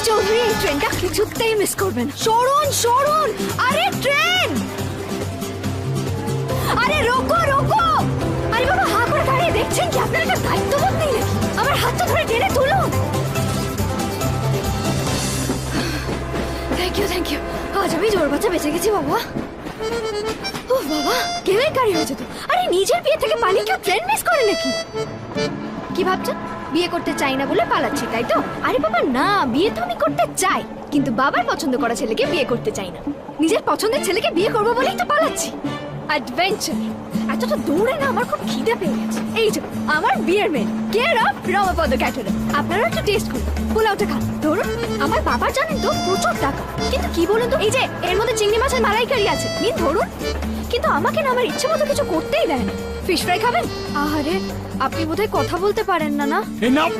চৌধুরী এই ট্রেনটা কিছুতেই মিস করবেন। সরুন সরুন, আরে ট্রেন, আরে রোকো রোকো। আরে বাবা, হা করে দাঁড়িয়ে দেখছেন কি? আপনার একটা দায়িত্ববোধ নেই নাকি? আমার হাতটা ধরে টেনে তুলুন। থ্যাংক ইউ থ্যাংক ইউ, আজ আমি জোর বাচ্চা বেঁচে গেছি বাবা। ও বাবা, কেলেঙ্কারি হয়েছে তো। আরে নিজের বিয়ে থেকে পালিয়ে কেউ ট্রেন মিস করে নাকি? কি ভাবছেন বিয়ে করতে চাই না বলে পালাচ্ছি, তাই তো? আরে বাবা না, বিয়ে তো আমি করতে চাই, কিন্তু বাবার পছন্দ করা ছেলেকে বিয়ে করতে চাই না। নিজের পছন্দের ছেলেকে বিয়ে করবো বলেই তো পালাচ্ছি। অ্যাডভেঞ্চার। এতটা দৌড়ে না আমার খুব খিদে পেয়ে গেছে। এই যে আমার বিয়ের মেয়ে, কেয়ার অফ রমাপদ ক্যাটারার। আপনারাও একটু টেস্ট করুন, পোলাওটা খান। ধরুন, আমার বাবার জানেন তো প্রচুর টাকা, কিন্তু কি বলুন তো, এই যে এর মধ্যে চিংড়ি মাছের মালাইকারি আছে, নিন ধরুন। কিন্তু আমাকে না আমার ইচ্ছে মতো কিছু করতেই দেয় না। ফিশ ফ্রাই খাবেন? আহারে, আপনি বোধহয় কথা বলতে পারেন না। না Enough!